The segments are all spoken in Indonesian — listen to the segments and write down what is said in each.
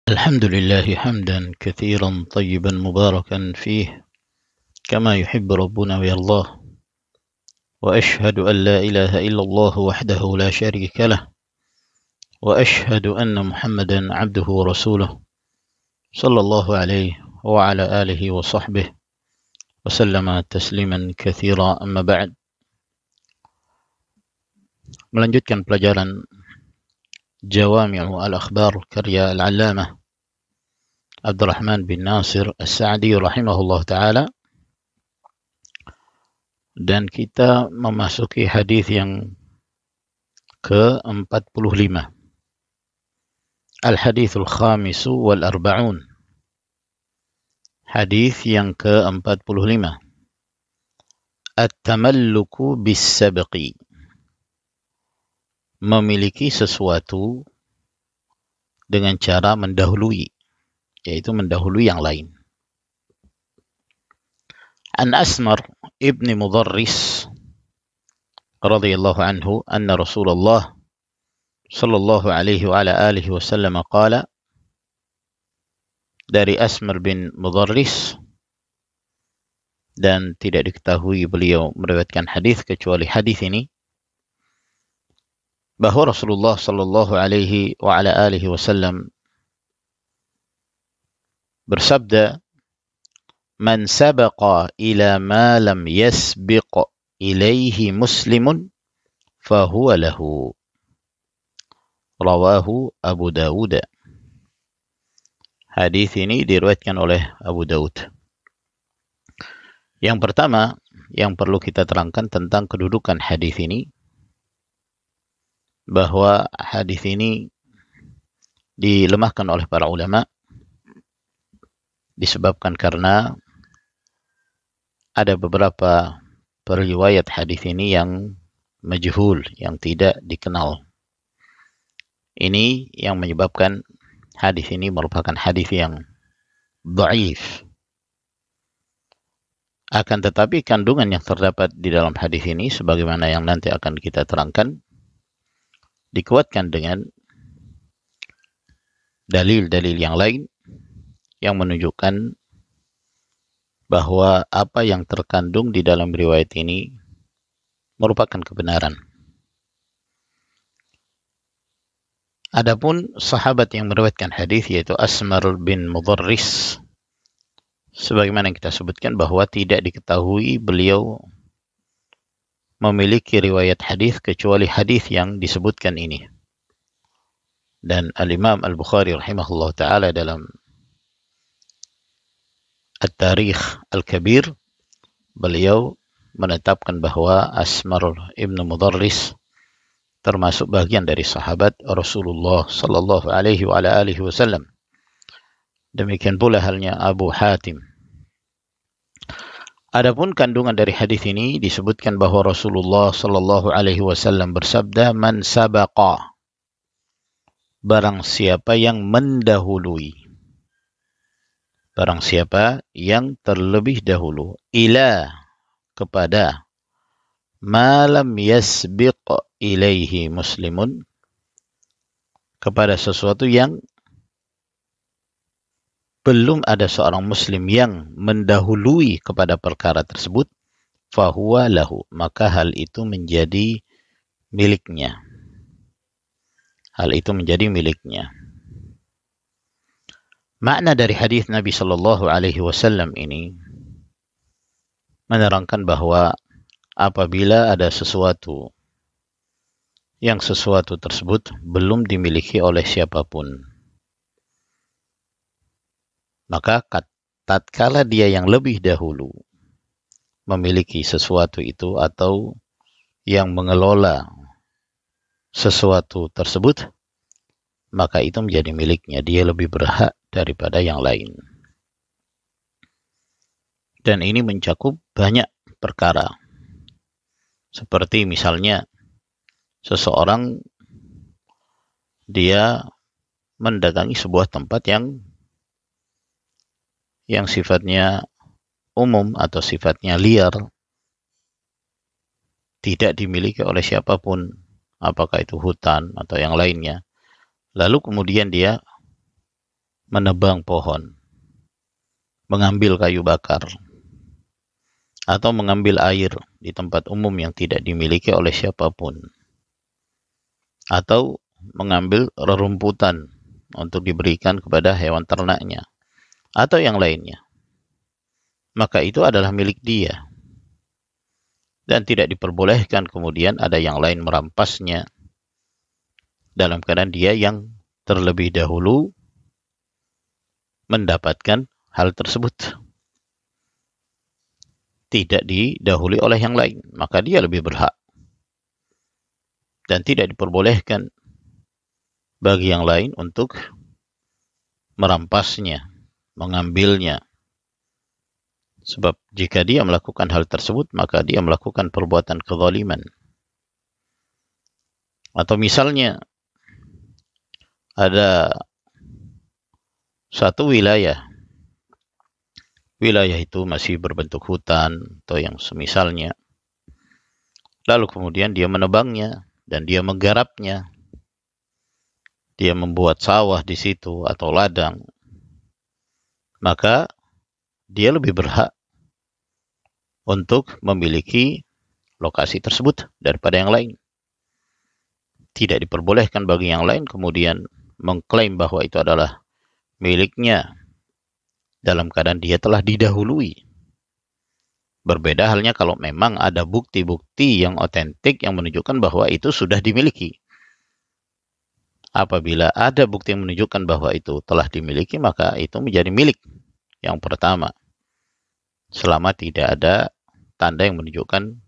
الحمد لله حمدا كثيرا طيبا مباركا فيه كما يحب ربنا ويرضاه، وأشهد أن لا إله إلا الله وحده لا شريك له، وأشهد أن محمدا عبده ورسوله صلى الله عليه وعلى آله وصحبه وسلم تسليما كثيرا. أما بعد. Melanjutkan pelajaran Jawami'u al-Akhbar karya Al-Allamah Abdurrahman bin Nasir As-Sa'di rahimahullah ta'ala, dan kita memasuki hadis yang ke-45, Al-Hadithul Khamisu wal Arba'un, hadis yang ke-45, At-Tamalluku bis-Sabqi, memiliki sesuatu dengan cara mendahului, yaitu mendahului yang lain. An Asmar ibni Mudarris radhiyallahu anhu anna Rasulullah sallallahu alaihi wa ala alihi wasallam qala, dari Asmar bin Mudarris, dan tidak diketahui beliau meriwayatkan hadis kecuali hadis ini, bahwa Rasulullah sallallahu alaihi wa ala alihi wasallam bersabda, man sabaqa ila ma lam yasbiq ilaihi muslimun fahuwa lahu, rawahu Abu Dawud. Hadis ini diriwayatkan oleh Abu Dawud. Yang pertama yang perlu kita terangkan tentang kedudukan hadis ini, bahwa hadis ini dilemahkan oleh para ulama disebabkan karena ada beberapa periwayat hadis ini yang majhul, yang tidak dikenal. Ini yang menyebabkan hadis ini merupakan hadis yang dhaif. Akan tetapi kandungan yang terdapat di dalam hadis ini, sebagaimana yang nanti akan kita terangkan, dikuatkan dengan dalil-dalil yang lain yang menunjukkan bahwa apa yang terkandung di dalam riwayat ini merupakan kebenaran. Adapun sahabat yang meriwayatkan hadis, yaitu Asmar bin Mudarris, sebagaimana yang kita sebutkan bahwa tidak diketahui beliau memiliki riwayat hadis kecuali hadis yang disebutkan ini. Dan Al-Imam Al-Bukhari rahimahullah ta'ala dalam At-Tarikh Al-Kabir, beliau menetapkan bahwa Asmar ibn Mudarris termasuk bagian dari sahabat Rasulullah sallallahu alaihi wa ala alihi wasallam. Demikian pula halnya Abu Hatim. Adapun kandungan dari hadis ini disebutkan bahwa Rasulullah sallallahu alaihi wasallam bersabda, man sabaqa, barang siapa yang mendahului, barang siapa yang terlebih dahulu, ila, kepada, ma lam yasbiq ilaihi muslimun, kepada sesuatu yang belum ada seorang muslim yang mendahului kepada perkara tersebut, fahuwa lahu, maka hal itu menjadi miliknya. Hal itu menjadi miliknya. Makna dari hadis Nabi sallallahu alaihi wasallam ini menerangkan bahwa apabila ada sesuatu yang sesuatu tersebut belum dimiliki oleh siapapun, maka tatkala dia yang lebih dahulu memiliki sesuatu itu atau yang mengelola sesuatu tersebut, maka itu menjadi miliknya. Dia lebih berhak daripada yang lain. Dan ini mencakup banyak perkara. Seperti misalnya seseorang dia mendatangi sebuah tempat yang sifatnya umum atau sifatnya liar, tidak dimiliki oleh siapapun, apakah itu hutan atau yang lainnya. Lalu kemudian dia menebang pohon, mengambil kayu bakar, atau mengambil air di tempat umum yang tidak dimiliki oleh siapapun, atau mengambil rerumputan untuk diberikan kepada hewan ternaknya, atau yang lainnya, maka itu adalah milik dia. Dan tidak diperbolehkan kemudian ada yang lain merampasnya dalam keadaan dia yang terlebih dahulu mendapatkan hal tersebut. Tidak didahului oleh yang lain, maka dia lebih berhak. Dan tidak diperbolehkan bagi yang lain untuk merampasnya, mengambilnya. Sebab jika dia melakukan hal tersebut, maka dia melakukan perbuatan kezaliman. Atau misalnya, ada satu wilayah itu masih berbentuk hutan atau yang semisalnya, lalu kemudian dia menebangnya dan dia menggarapnya, dia membuat sawah di situ atau ladang, maka dia lebih berhak untuk memiliki lokasi tersebut daripada yang lain. Tidak diperbolehkan bagi yang lain kemudian mengklaim bahwa itu adalah miliknya dalam keadaan dia telah didahului. Berbeda halnya kalau memang ada bukti-bukti yang otentik yang menunjukkan bahwa itu sudah dimiliki. Apabila ada bukti yang menunjukkan bahwa itu telah dimiliki, maka itu menjadi milik yang pertama, selama tidak ada tanda yang menunjukkan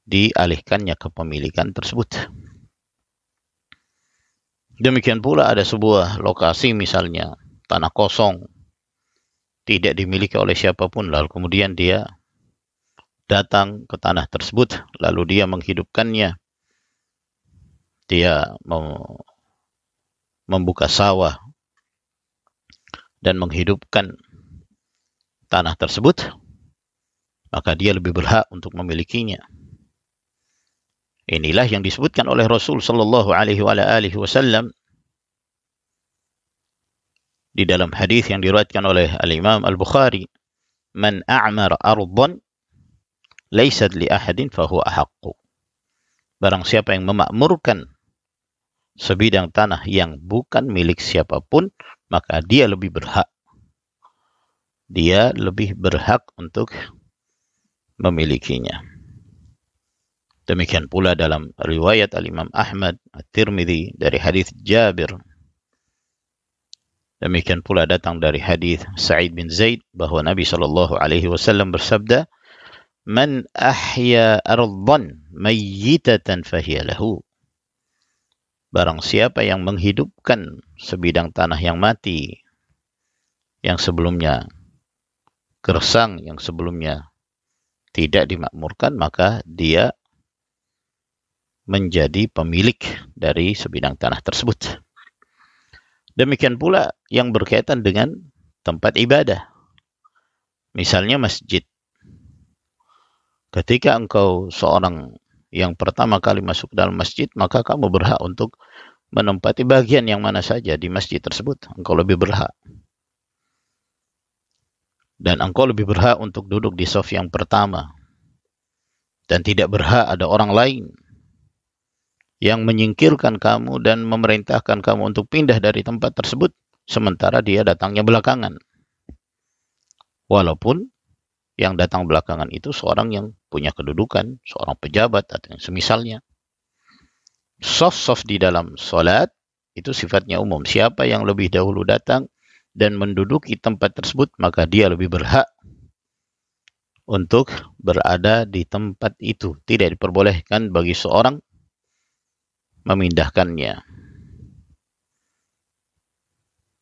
dialihkannya kepemilikan tersebut. Demikian pula ada sebuah lokasi, misalnya tanah kosong, tidak dimiliki oleh siapapun, lalu kemudian dia datang ke tanah tersebut, lalu dia menghidupkannya, dia membuka sawah dan menghidupkan tanah tersebut, maka dia lebih berhak untuk memilikinya. Inilah yang disebutkan oleh Rasul sallallahu alaihi wasallam di dalam hadis yang diriwayatkan oleh Al-Imam Al-Bukhari, "Man a'mara ardan laysat li ahadin fahuwa ahaqqu." Barang siapa yang memakmurkan sebidang tanah yang bukan milik siapapun, maka dia lebih berhak. Dia lebih berhak untuk memilikinya. Demikian pula dalam riwayat Al-Imam Ahmad At-Tirmidzi dari hadis Jabir. Demikian pula datang dari hadis Sa'id bin Zaid bahwa Nabi sallallahu alaihi wasallam bersabda, "Man ahya ardan mayyitatan fahiya lahu." Barang siapa yang menghidupkan sebidang tanah yang mati, yang sebelumnya gersang, yang sebelumnya tidak dimakmurkan, maka dia menjadi pemilik dari sebidang tanah tersebut. Demikian pula yang berkaitan dengan tempat ibadah. Misalnya masjid. Ketika engkau seorang yang pertama kali masuk dalam masjid, maka kamu berhak untuk menempati bagian yang mana saja di masjid tersebut. Engkau lebih berhak. Dan engkau lebih berhak untuk duduk di saf yang pertama. Dan tidak berhak ada orang lain yang menyingkirkan kamu dan memerintahkan kamu untuk pindah dari tempat tersebut, sementara dia datangnya belakangan. Walaupun yang datang belakangan itu seorang yang punya kedudukan, seorang pejabat atau yang semisalnya. Saf-saf di dalam salat itu sifatnya umum. Siapa yang lebih dahulu datang dan menduduki tempat tersebut, maka dia lebih berhak untuk berada di tempat itu. Tidak diperbolehkan bagi seorang memindahkannya.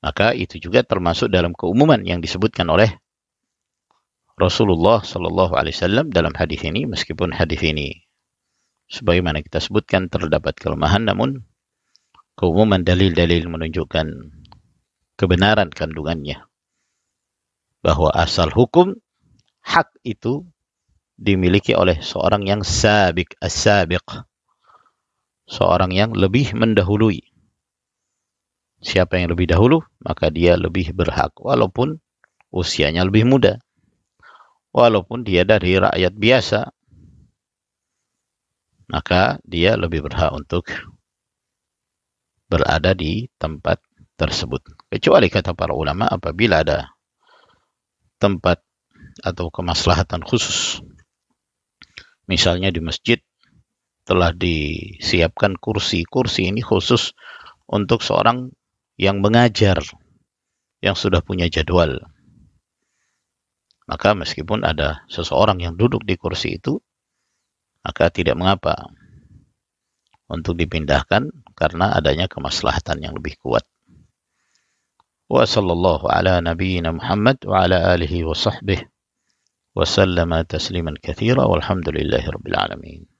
Maka itu juga termasuk dalam keumuman yang disebutkan oleh Rasulullah sallallahu alaihi wasallam dalam hadis ini, meskipun hadis ini sebagaimana kita sebutkan terdapat kelemahan, namun keumuman dalil-dalil menunjukkan kebenaran kandungannya, bahwa asal hukum hak itu dimiliki oleh seorang yang sabiq, as-sabiq, seorang yang lebih mendahului. siapa yang lebih dahulu, maka dia lebih berhak, walaupun usianya lebih muda, walaupun dia dari rakyat biasa, maka dia lebih berhak untuk berada di tempat tersebut. Kecuali kata para ulama, apabila ada tempat atau kemaslahatan khusus, misalnya di masjid telah disiapkan kursi ini khusus untuk seorang yang mengajar, yang sudah punya jadwal, maka meskipun ada seseorang yang duduk di kursi itu, maka tidak mengapa untuk dipindahkan karena adanya kemaslahatan yang lebih kuat. Wa sallallahu ala nabiyyina Muhammad wa ala alihi wa sahbihi wa sallama tasliman katsira walhamdulillahi rabbil alamin.